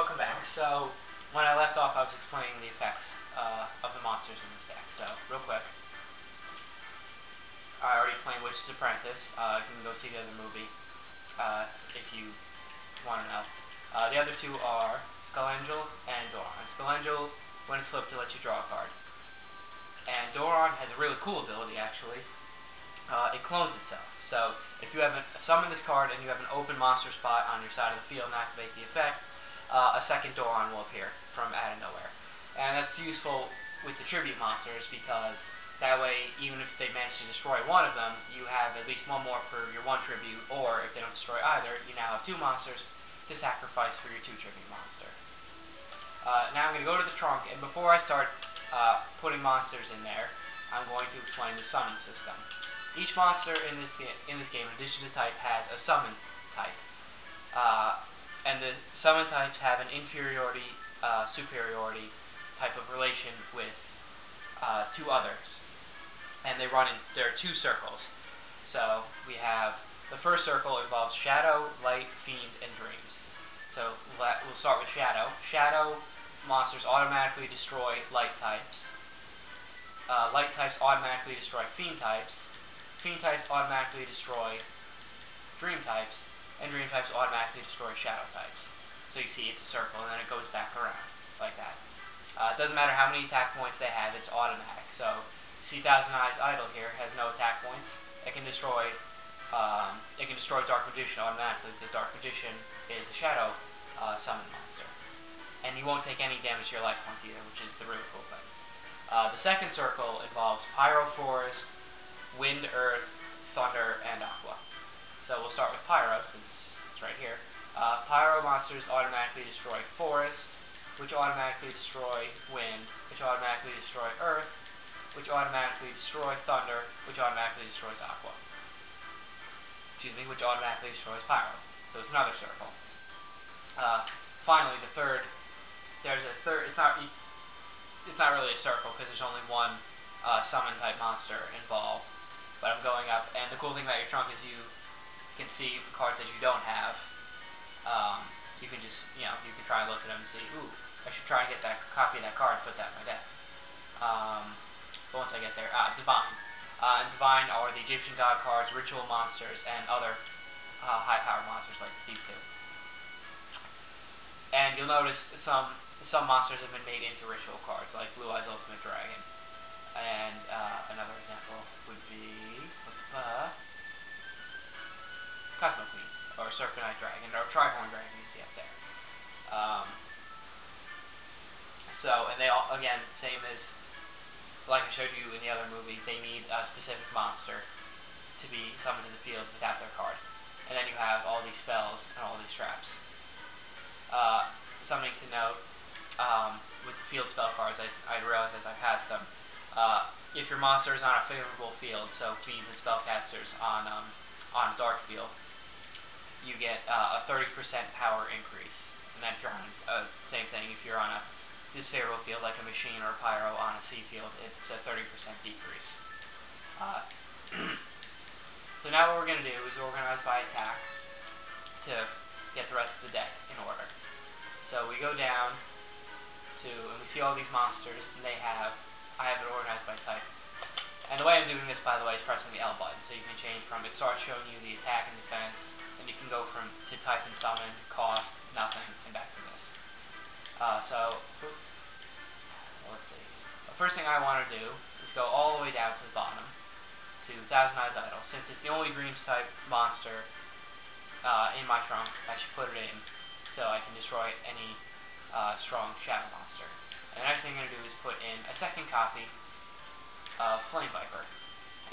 welcome back. So, when I left off, I was explaining the effects of the monsters in this deck. So, real quick, I already explained Witch's Apprentice. You can go see the other movie if you want to know. The other two are Skelengel and Doron. Skelengel, when it's flipped, to let you draw a card. And Doron has a really cool ability, actually. It clones itself. So, if you have summon this card and you have an open monster spot on your side of the field and activate the effect, a second Doron will appear from out of nowhere. And that's useful with the tribute monsters because that way, even if they manage to destroy one of them, you have at least one more for your one tribute, or if they don't destroy either, you now have two monsters to sacrifice for your two tribute monster. Now I'm going to go to the trunk, and before I start putting monsters in there, I'm going to explain the summon system. Each monster in this game, in addition to type, has a summon type. And the summon types have an inferiority, superiority type of relation with two others. And they run in, there are two circles. So we have, the first circle involves Shadow, Light, Fiend, and Dreams. So we'll start with Shadow. Shadow monsters automatically destroy Light types. Light types automatically destroy Fiend types. Fiend types automatically destroy Dream types. And Dream types automatically destroy Shadow types. So you see it's a circle, and then it goes back around, like that. It doesn't matter how many attack points they have, it's automatic. So, see Thousand Eyes Idol here has no attack points. It can destroy Dark Magician automatically, because Dark Magician is a Shadow summon monster. And you won't take any damage to your life points either, which is the really cool thing. The second circle involves Pyro, Forest, Wind, Earth, Thunder, and Aqua. So we'll start with Pyro, since it's right here. Pyro monsters automatically destroy Forest, which automatically destroy Wind, which automatically destroy Earth, which automatically destroy Thunder, which automatically destroys Aqua. Excuse me, which automatically destroys Pyro. So it's another circle. Finally, the third, there's a third, it's not really a circle, because there's only one summon type monster involved. But I'm going up, and the cool thing about your trunk is you can see the cards that you don't have. You can just, you can try and look at them and see, ooh, I should try and get that copy of that card and put that in my deck. But once I get there, Divine. And Divine are the Egyptian god cards, ritual monsters, and other high-powered monsters like pt2. And you'll notice some monsters have been made into ritual cards, like Blue Eyes Ultimate Dragon. And another example would be Cosmo Queen, or Serpentine Dragon, or Trihorn Dragon you see up there. And they all, again, same as, like I showed you in the other movie, they need a specific monster to be summoned to the field without their card. And then you have all these spells and all these traps. Something to note, with the field spell cards, I realized as I passed them, if your monster is on a favorable field, so fiends and spellcasters on a dark field, you get a 30% power increase. And then if you're on same thing, if you're on a disfavorable field like a machine or a pyro on a sea field, it's a 30% decrease. So now what we're going to do is organize by attack to get the rest of the deck in order. So we go down to, and we see all these monsters, and I have it organized by type. And the way I'm doing this, by the way, is pressing the L button, so you can change from, it starts showing you the attack and defense, and you can go to type and summon, cost, nothing, and back to this. Let's see. The first thing I want to do is go all the way down to the bottom, to Thousand Eyes Idol. Since it's the only Dreams type monster in my trunk, I should put it in so I can destroy any strong Shadow monster. And the next thing I'm going to do is put in a second copy of Flame Viper.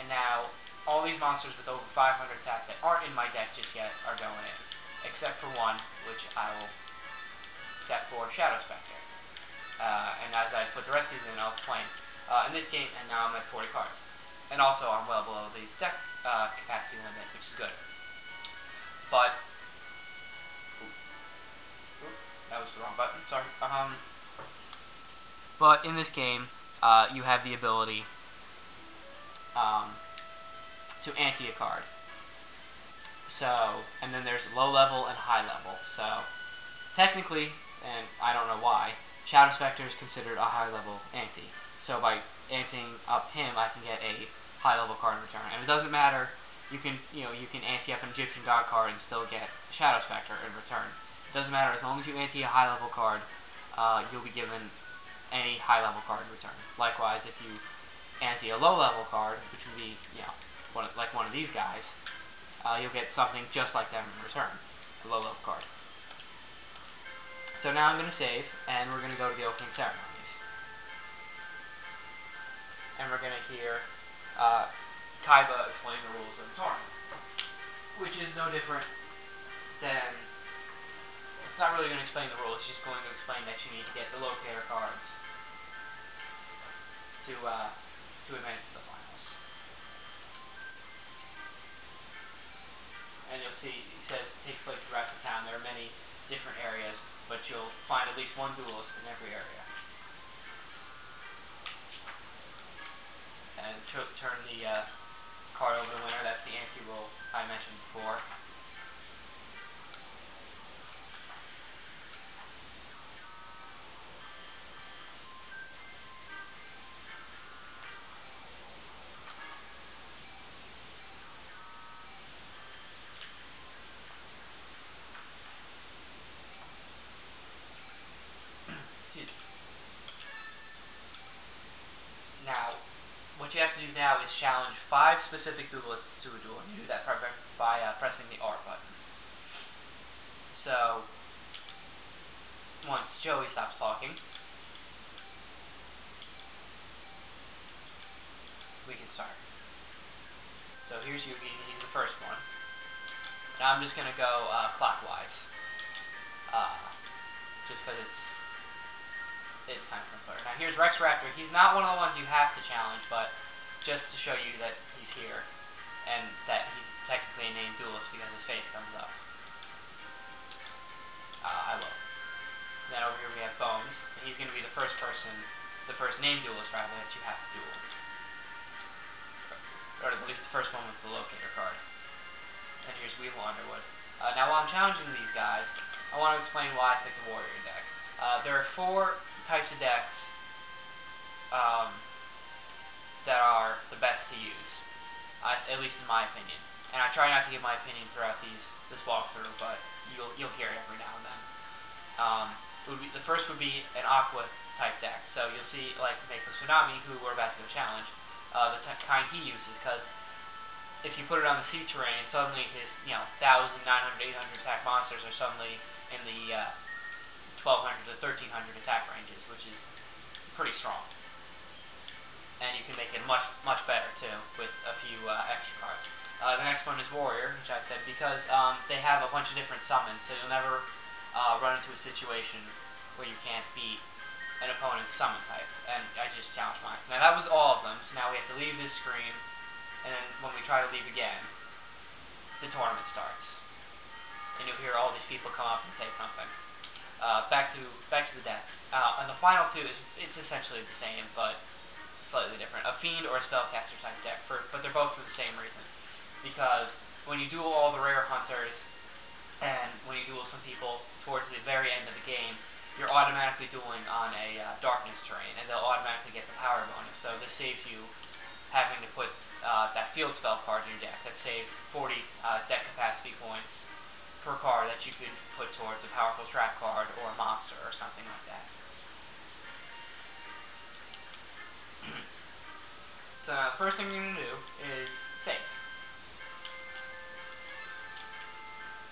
And now, all these monsters with over 500 attack that aren't in my deck just yet are going in. Except for one, which I will set for Shadow Spectre. And as I put the rest of these in, I'll explain. In this game, and now I'm at 40 cards. And also, I'm well below the deck capacity limit, which is good. But, that was the wrong button, sorry. But in this game, you have the ability to ante a card. So, and then there's low level and high level. So, technically, and I don't know why. Shadow Spectre is considered a high-level ante. So by anteing up him, I can get a high-level card in return. And it doesn't matter, you can ante up an Egyptian God card and still get Shadow Spectre in return. It doesn't matter, as long as you ante a high-level card, you'll be given any high-level card in return. Likewise, if you ante a low-level card, which would be, like one of these guys, you'll get something just like them in return, a low-level card. So now I'm going to save, and we're going to go to the opening ceremonies. And we're going to hear Kaiba explain the rules of the tournament, which is no different than... It's not really going to explain the rules, it's just going to explain that you need to get the locator cards to advance to the finals. And you'll see, he says it takes place throughout the town. There are many different areas, but you'll find at least one duelist in every area. And turn the card over the winner. That's the ante rule I mentioned before. Now, what you have to do now is challenge 5 specific duelists to a duel, and you do that by pressing the R button. So, once Joey stops talking, we can start. So here's Yugi, he's the first one. Now I'm just going to go clockwise, just because it's kind of simpler. Now here's Rex Raptor. He's not one of the ones you have to challenge, but just to show you that he's here, and that he's technically a named duelist because his face comes up. I will. Then over here we have Bones, and he's going to be the first named duelist rather, that you have to duel. Or at least the first one with the locator card. And here's Weevil Underwood. Now while I'm challenging these guys, I want to explain why I picked the Warrior deck. There are 4 types of decks that are the best to use, at least in my opinion. And I try not to give my opinion throughout this walkthrough, but you'll hear it every now and then. The first would be an Aqua type deck. So you'll see, like Mako Tsunami, who we're about to go challenge, the kind he uses, because if you put it on the sea terrain, suddenly his 1,000, 900, 800 attack monsters are suddenly in the 1,200 to 1,300 attack ranges, which is pretty strong. And you can make it much, much better, too, with a few extra cards. The next one is Warrior, which I said, because they have a bunch of different summons, so you'll never run into a situation where you can't beat an opponent's summon type. And I just challenged mine. Now that was all of them, so now we have to leave this screen, and then when we try to leave again, the tournament starts. And you'll hear all these people come up and say something. Back to the decks. And the final 2 it's essentially the same, but slightly different. A Fiend or a Spellcaster type deck, but they're both for the same reason. Because when you duel all the rare hunters, and when you duel some people towards the very end of the game, you're automatically dueling on a darkness terrain, and they'll automatically get the power bonus. So this saves you having to put that field spell card in your deck. That saves 40 deck capacity points per card that you could put towards a powerful trap card or a monster or something like that. So now the first thing you're going to do is save.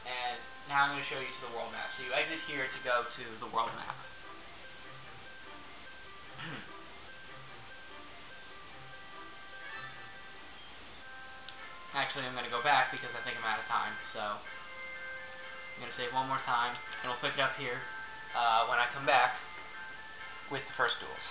And now I'm going to show you to the world map. So you exit here to go to the world map. Actually, I'm going to go back because I think I'm out of time. So I'm going to save one more time, and we'll pick it up here when I come back with the first duels.